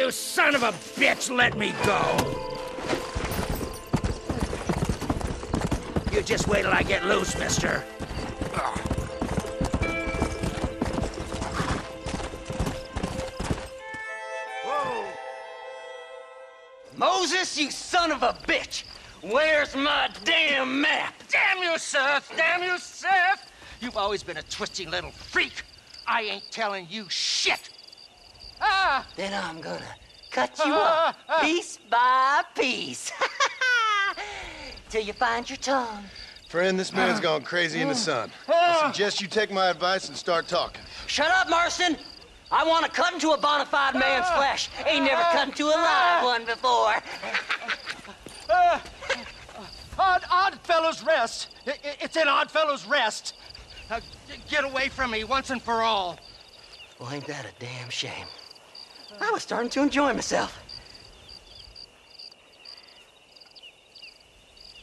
You son of a bitch, let me go! You just wait till I get loose, mister. Whoa! Moses, you son of a bitch! Where's my damn map? Damn you, Seth! Damn you, Seth! You've always been a twisty little freak. I ain't telling you shit. Ah! Then I'm gonna cut you up piece by piece. Till you find your tongue. Friend, this man's gone crazy in the sun. I suggest you take my advice and start talking. Shut up, Marston! I want to cut into a bona fide man's flesh. Ain't never cut into a live one before. Oddfellows Rest. It's in Oddfellows Rest. Get away from me once and for all. Well, ain't that a damn shame? I was starting to enjoy myself.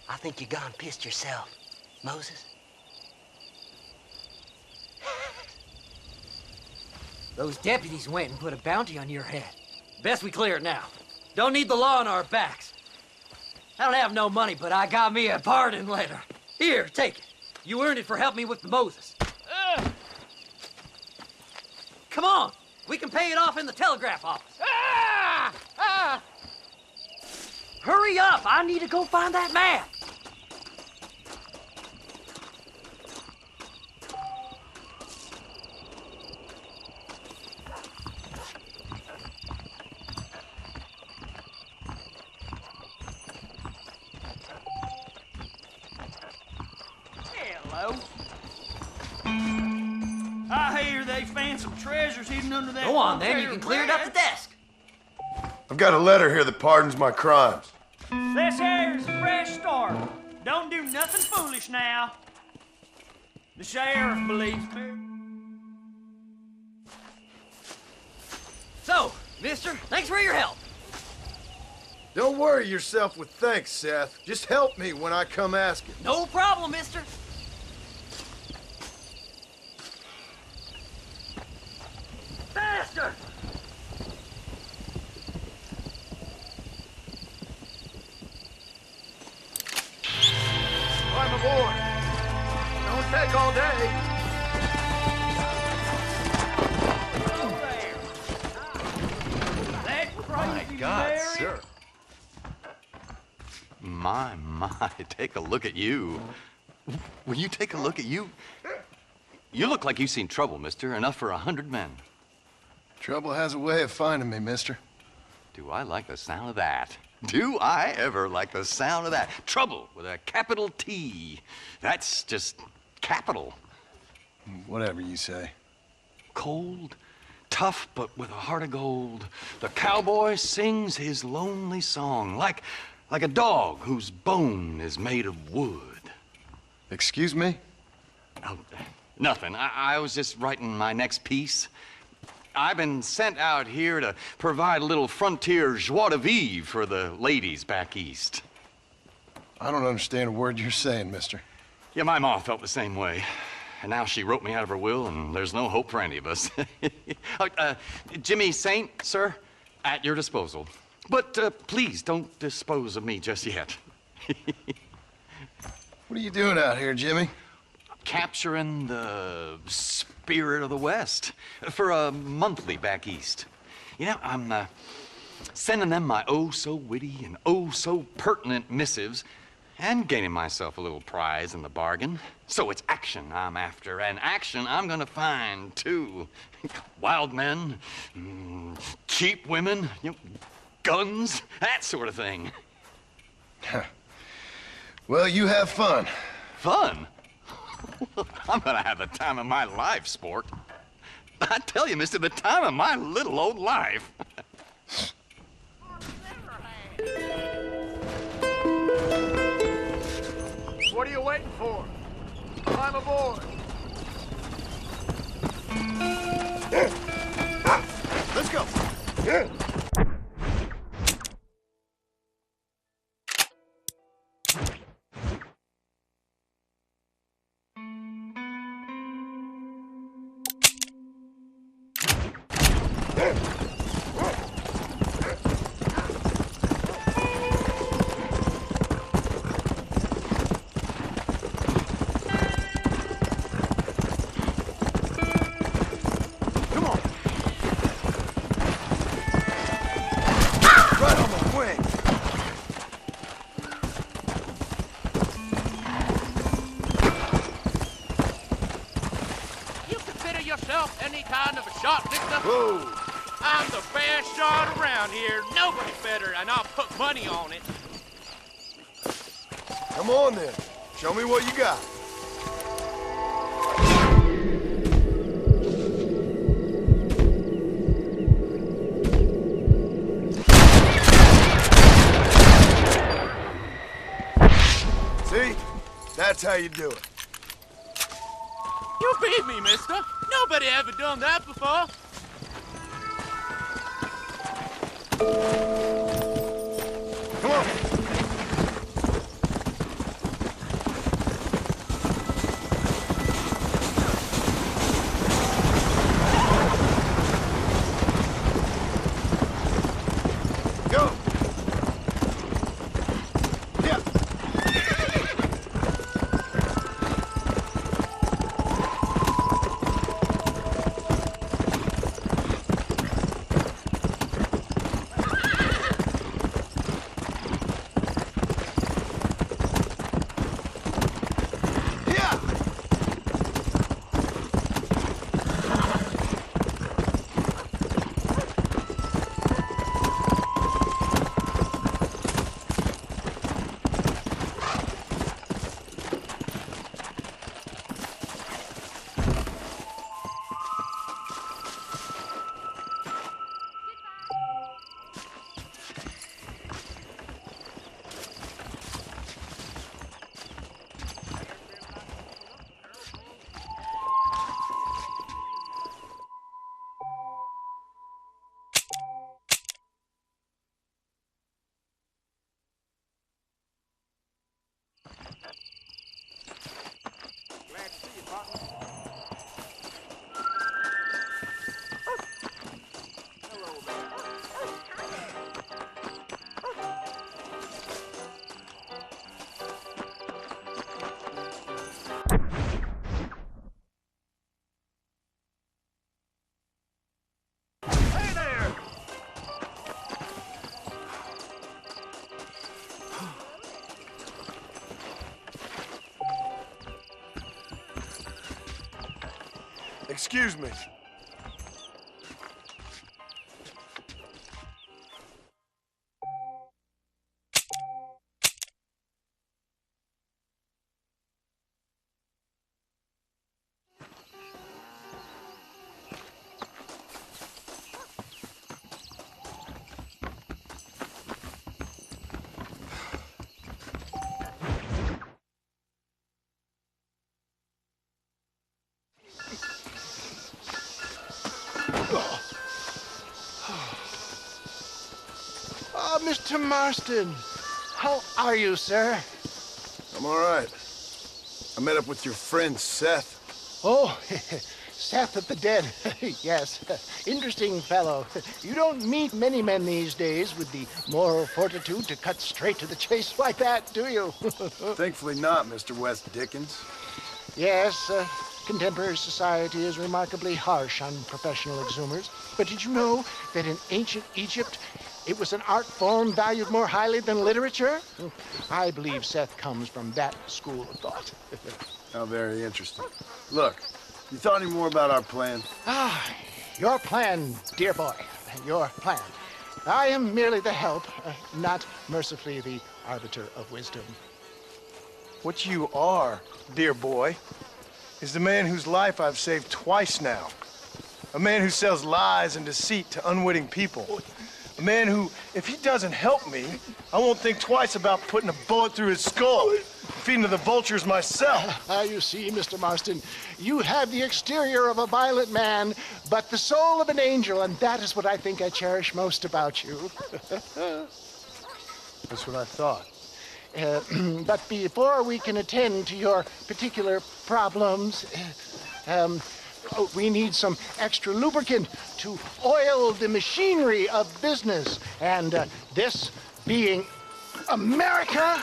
I think you gone pissed yourself, Moses. Those deputies went and put a bounty on your head. Best we clear it now. Don't need the law on our backs. I don't have no money, but I got me a pardon letter. Here, take it. You earned it for helping me with the Moses. Come on. We can pay it off in the telegraph office. Hurry up. I need to go find that man. Hello. I hear they found some treasures hidden under that. Go on, then. You can clear it up the desk. I've got a letter here that pardons my crimes. This here's a fresh start. Don't do nothing foolish now. The sheriff believes me. So, mister, thanks for your help. Don't worry yourself with thanks, Seth. Just help me when I come asking. No problem, mister. Faster! Climb aboard. Don't take all day. That crazy God, Mary. sir. My, take a look at you. Will you take a look at you? You look like you've seen trouble, mister. Enough for 100 men. Trouble has a way of finding me, mister. Do I like the sound of that? Do I ever like the sound of that? Trouble with a capital T. That's just capital. Whatever you say. Cold, tough, but with a heart of gold. The cowboy sings his lonely song like a dog whose bone is made of wood. Excuse me? Oh, nothing. I was just writing my next piece. I've been sent out here to provide a little frontier joie de vivre for the ladies back east. I don't understand a word you're saying, mister. Yeah, my ma felt the same way. And now she wrote me out of her will, and there's no hope for any of us. Jimmy Saint, sir, at your disposal. But please don't dispose of me just yet. What are you doing out here, Jimmy? Capturing the spirit of the West for a monthly back east. You know, I'm sending them my oh-so-witty and oh-so-pertinent missives and gaining myself a little prize in the bargain. So it's action I'm after, and action I'm gonna find, too. Wild men, cheap women, you know, guns, that sort of thing. Well, you have fun. Fun? I'm gonna have the time of my life, sport. I tell you, mister, the time of my little old life. What are you waiting for? Climb aboard. Let's go. yourself any kind of a shot, mister? Whoa! I'm the best shot around here. Nobody's better, and I'll put money on it. Come on then. Show me what you got. See? That's how you do it. You beat me, mister. Nobody ever done that before. Come on. Go. Yeah. Yeah. Excuse me. Oh, Mr. Marston. How are you, sir? I'm all right. I met up with your friend Seth. Oh, Seth of the Dead. Yes, interesting fellow. You don't meet many men these days with the moral fortitude to cut straight to the chase like that, do you? Thankfully not, Mr. West Dickens. Yes, contemporary society is remarkably harsh on professional exhumers. But did you know that in ancient Egypt, it was an art form valued more highly than literature? I believe Seth comes from that school of thought. How very interesting. Look, you thought any more about our plan? Ah, your plan, dear boy, your plan. I am merely the help, not mercifully the arbiter of wisdom. What you are, dear boy, is the man whose life I've saved twice now. A man who sells lies and deceit to unwitting people. A man who, if he doesn't help me, I won't think twice about putting a bullet through his skull, feeding to the vultures myself. You see, Mr. Marston, you have the exterior of a violent man, but the soul of an angel, and that is what I think I cherish most about you. That's what I thought. But before we can attend to your particular problems, we need some extra lubricant to oil the machinery of business. And this being America,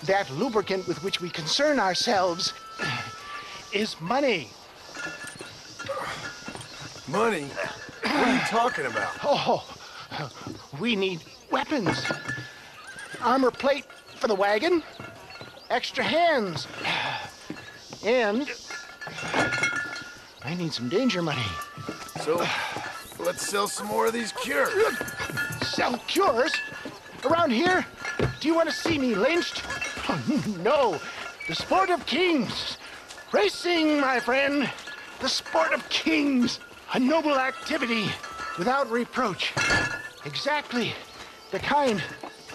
that lubricant with which we concern ourselves is money. Money? What are you talking about? Oh, we need weapons. Armor plate for the wagon, extra hands, and I need some danger money. So, let's sell some more of these cures. Sell cures? Around here? Do you want to see me lynched? Oh, no. The sport of kings. Racing, my friend. The sport of kings. A noble activity without reproach. Exactly the kind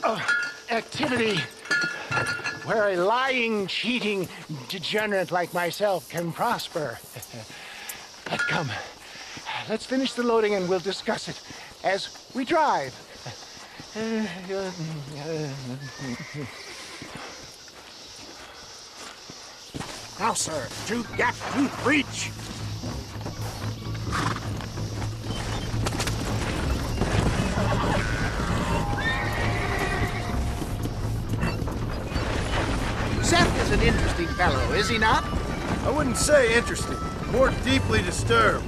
of activity where a lying, cheating degenerate like myself can prosper. But come, let's finish the loading and we'll discuss it as we drive. Now, sir, to Gap Tooth Breach. Seth is an interesting fellow, is he not? I wouldn't say interesting, more deeply disturbed.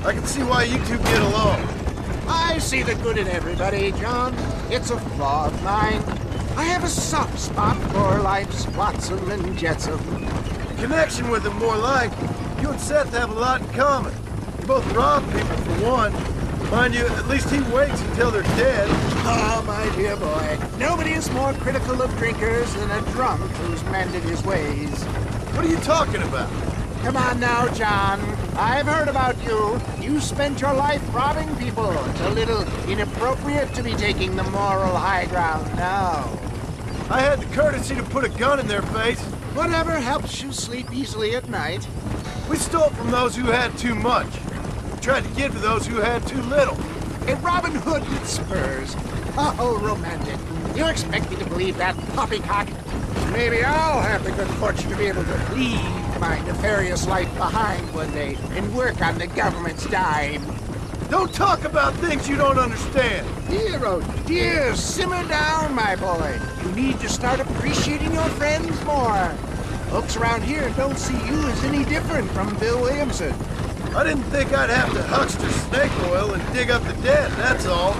I can see why you two get along. I see the good in everybody, John. It's a flaw of mine. I have a soft spot for life's flotsam and jetsam. Connection with him, more like. You and Seth have a lot in common. You both rob people for one. Mind you, at least he waits until they're dead. Oh, my dear boy. Nobody is more critical of drinkers than a drunk who's mended his ways. What are you talking about? Come on now, John. I've heard about you. You spent your life robbing people. It's a little inappropriate to be taking the moral high ground now. I had the courtesy to put a gun in their face. Whatever helps you sleep easily at night. We stole from those who had too much. We tried to give to those who had too little. A Robin Hood with spurs. Oh, romantic. You expect me to believe that poppycock? Maybe I'll have the good fortune to be able to leave my nefarious life behind one day and work on the government's dime. Don't talk about things you don't understand. Dear, oh dear, simmer down, my boy. You need to start appreciating your friends more. Folks around here don't see you as any different from Bill Williamson. I didn't think I'd have to huckster snake oil and dig up the dead, that's all.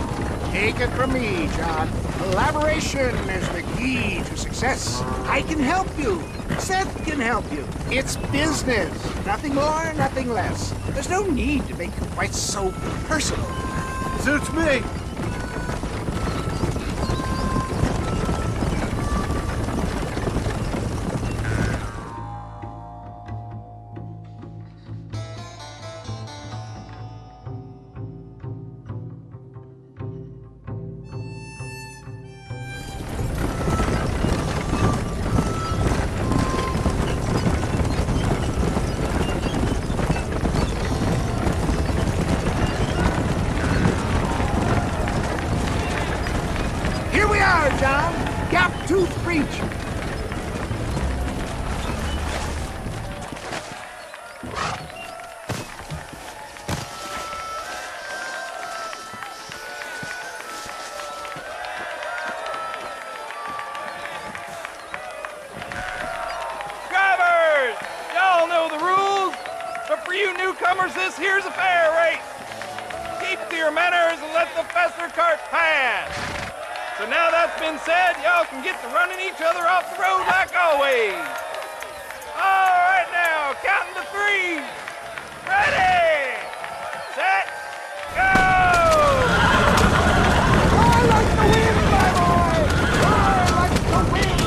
Take it from me, John. Collaboration is the key to success. I can help you. Seth can help you. It's business. Nothing more, nothing less. There's no need to make it quite so personal. Suits me. John. Gap Tooth Breach. Drivers! Y'all know the rules, but for you newcomers, this here's a fair race. Keep to your manners and let the faster cart pass. So now that's been said, y'all can get to running each other off the road like always. All right now, counting to 3. Ready, set, go! I like the wind, my boy! I like the wind!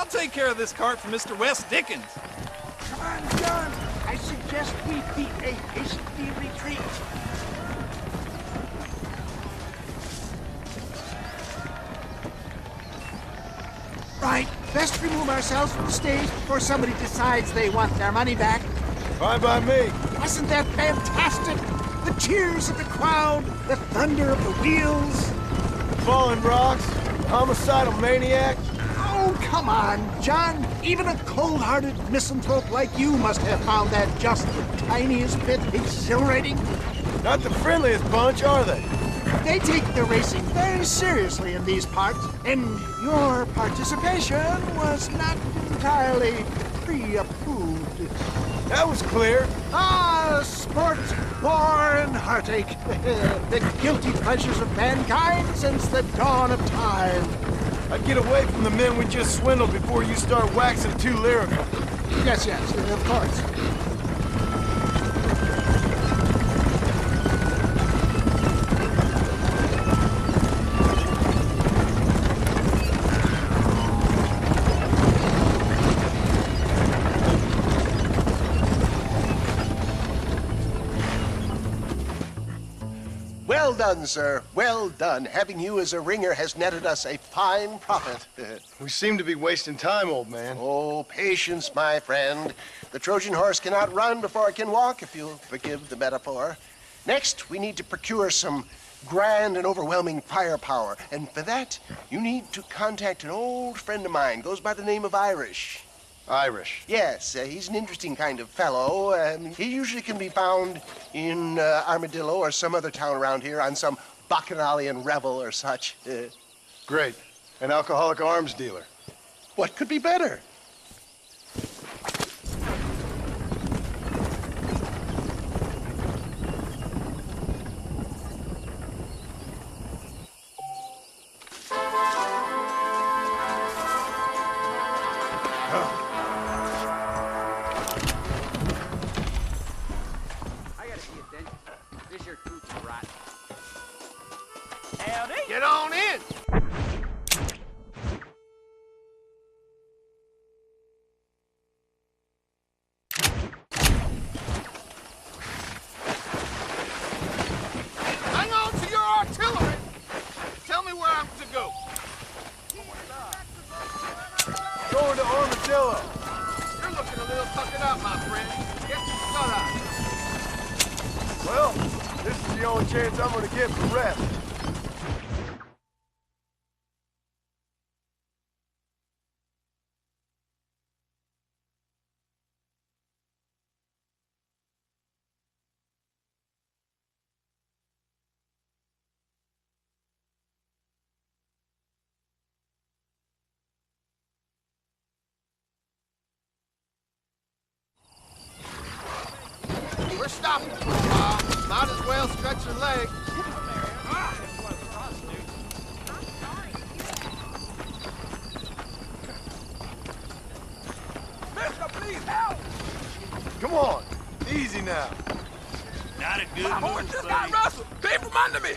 I'll take care of this cart for Mr. Wes Dickens. Come on, John. I suggest we beat a hasty retreat. Right. Best remove ourselves from the stage before somebody decides they want their money back. Fine by me. Wasn't that fantastic? The cheers of the crowd, the thunder of the wheels. Falling rocks, homicidal maniac. Oh, come on, John. Even a cold-hearted misanthrope like you must have found that just the tiniest bit exhilarating. Not the friendliest bunch, are they? They take their racing very seriously in these parts, and your participation was not entirely pre-approved. That was clear. Ah, sport, war, and heartache. The guilty pleasures of mankind since the dawn of time. I'd get away from the men we just swindled before you start waxing too lyrical. Yes, of course. Well done, sir. Well done. Having you as a ringer has netted us a fine profit. We seem to be wasting time, old man. Oh, patience, my friend. The Trojan horse cannot run before it can walk, if you'll forgive the metaphor. Next, we need to procure some grand and overwhelming firepower. And for that, you need to contact an old friend of mine. Goes by the name of Irish. Irish. Yes, he's an interesting kind of fellow. He usually can be found in Armadillo or some other town around here on some bacchanalian revel or such. Great. An alcoholic arms dealer. What could be better? Get on in. Hang on to your artillery. Tell me where I'm to go. Going to Armadillo. You're looking a little tuckered out, my friend. Get shut up. Well, this is the only chance I'm going to get for rest. We're stopping for a while. Might as well stretch your legs. Mister, please help! Come on. Easy now. Not a good my horse just got rustled. Came from under me.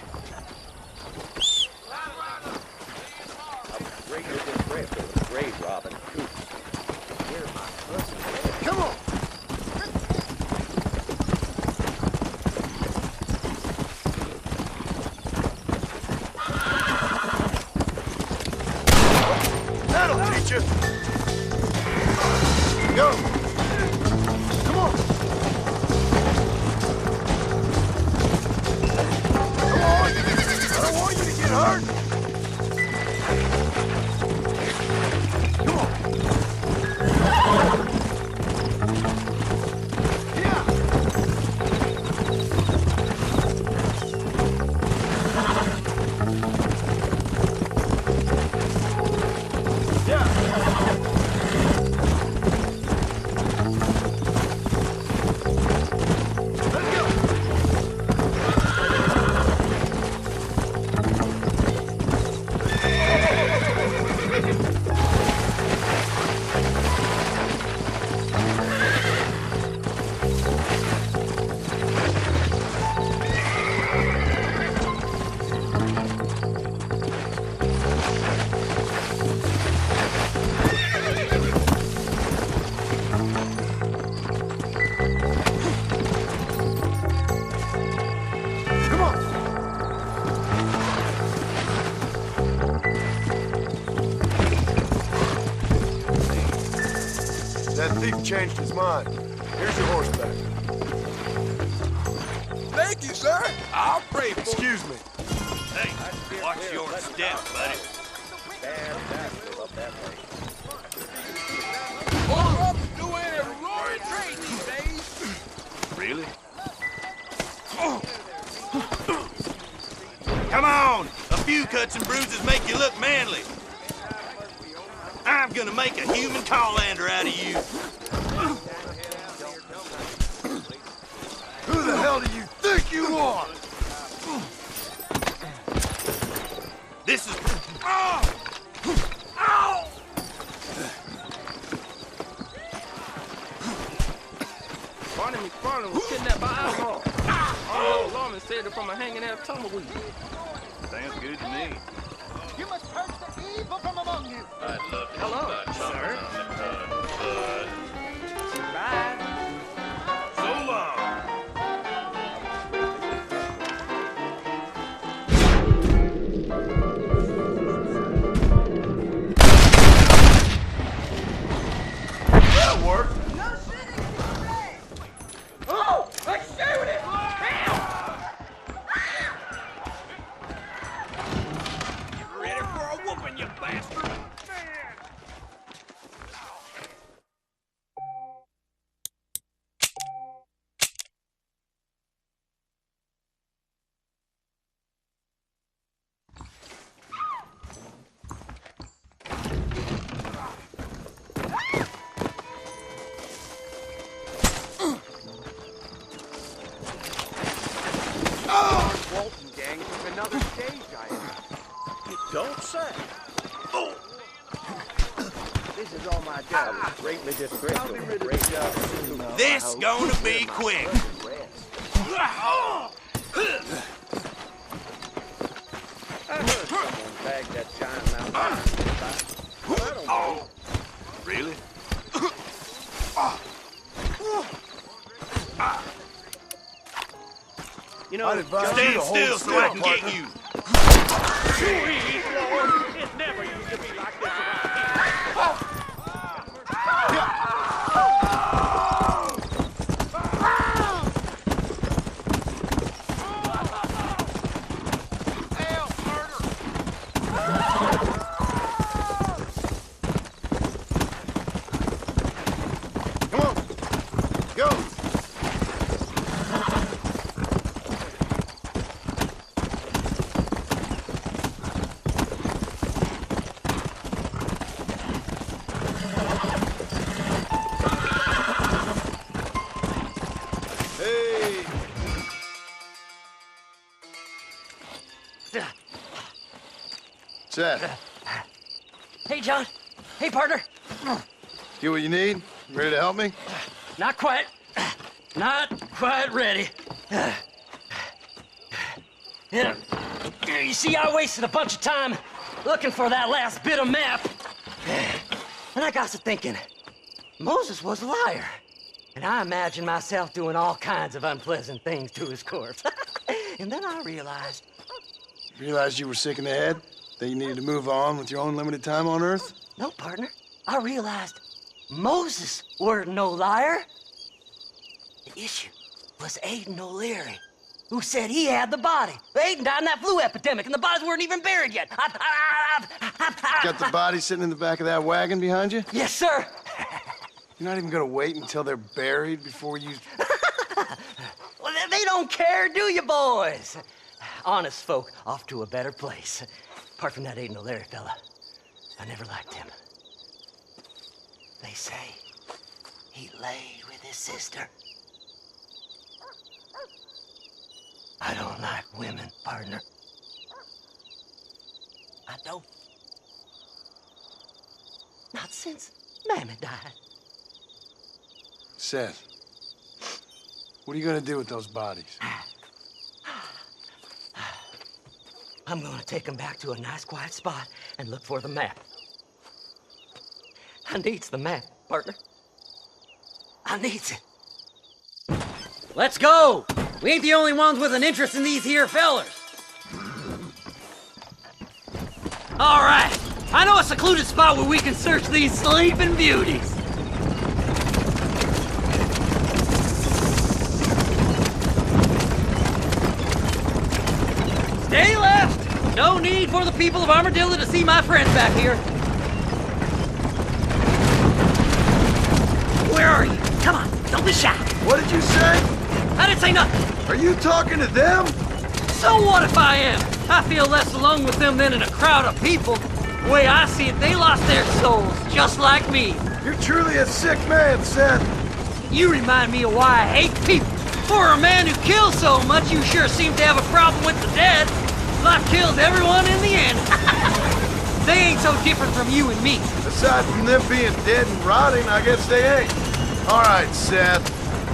Come on. That'll teach you. Go. Come on. Come on. I don't want you to get hurt. Come on. chief changed his mind. Here's your horseback. Thank you, sir. I'll pray for Excuse me. Hey, watch your step, buddy. Corrupt's doing a roaring trade these days. Really? Come on! A few cuts and bruises make you look manly. I'm gonna make a human Callander out of you. Who the hell do you think you are? This is... Oh! Ow! Barney McFarland was kidnapped by outlaws. All lawmen said it from a hanging out of tumbleweed. Sounds good to me. You must purge the evil from among you. I'd love to Hello, sir. Bye. So long. That worked. Oh! Let's shoot it! Get ready for a whooping, you bastard! Walton gang took another stage item. You don't say. This is all my job. It's greatly disgraceful. Great job. This gonna be quick. I heard someone bagged that giant mountain. I don't know. Really? You know, I'd advise you Stand to hold still so I can partner. get you. it never used to be like this around here. Come on. Go. Hey. Seth, Hey, John. Hey, partner. get what you need? Ready to help me? Not quite. Not quite ready. Yeah. You see, I wasted a bunch of time looking for that last bit of map. And I got to thinking, Moses was a liar. And I imagined myself doing all kinds of unpleasant things to his corpse. And then I realized... Realized you were sick in the head? That you needed to move on with your own limited time on Earth? No, partner. I realized Moses were no liar. The issue was Aiden O'Leary, who said he had the body. Aiden died in that flu epidemic, and the bodies weren't even buried yet. Got the body sitting in the back of that wagon behind you? Yes, sir. You're not even gonna wait until they're buried before you... Well, they don't care, do you, boys? Honest folk off to a better place. Apart from that Aiden O'Leary fella, I never liked him. They say he laid with his sister. I don't like women, partner. I don't. Not since Mammy died. Seth, what are you gonna do with those bodies? I'm gonna take them back to a nice quiet spot and look for the map. I needs the map, partner. I needs it. Let's go! We ain't the only ones with an interest in these here fellers. All right, I know a secluded spot where we can search these sleeping beauties. Stay left! No need for the people of Armadillo to see my friends back here. Where are you? Come on, don't be shy. What did you say? I didn't say nothing. Are you talking to them? So what if I am? I feel less alone with them than in a crowd of people. The way I see it, they lost their souls, just like me. You're truly a sick man, Seth. You remind me of why I hate people. For a man who kills so much, you sure seem to have a problem with the dead. Life kills everyone in the end. They ain't so different from you and me. Aside from them being dead and rotting, I guess they ain't. All right, Seth,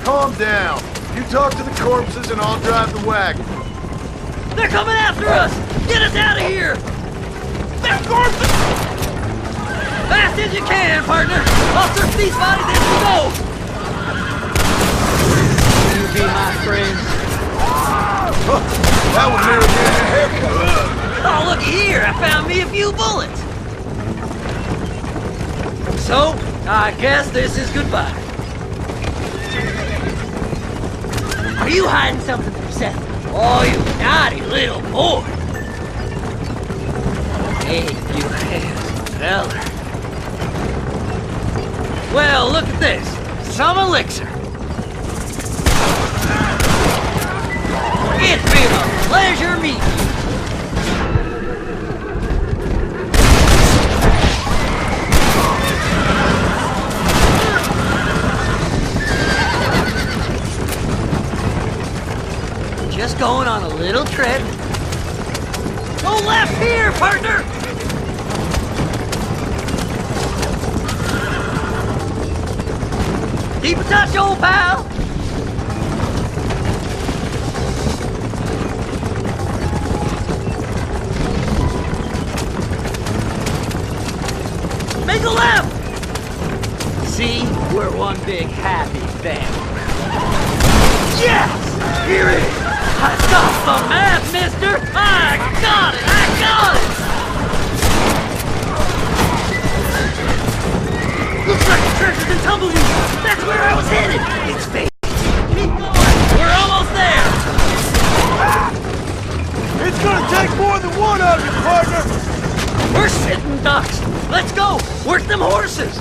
calm down. You talk to the corpses and I'll drive the wagon. They're coming after us! Get us out of here! They're corpses! Fast as you can, partner! I'll search these bodies as we go! You be my friend. That was nearly getting a haircut. Oh, looky here! I found me a few bullets! So, I guess this is goodbye. Are you hiding something from Seth? Oh, you naughty little boy! Hey, you handsome fella. Well, look at this. Some elixir. It's been a pleasure meeting you. Just going on a little trip. Go left here, partner! Keep in touch, old pal! Make a left! See? We're one big happy family. Yes! Here it is! I got the map, mister! I got it! I got it! Looks like the treasure's in Tumbleweed! That's where I was headed! It's fake! Keep going! We're almost there! It's gonna take more than one of you, partner! We're sitting ducks! Let's go! Where's them horses?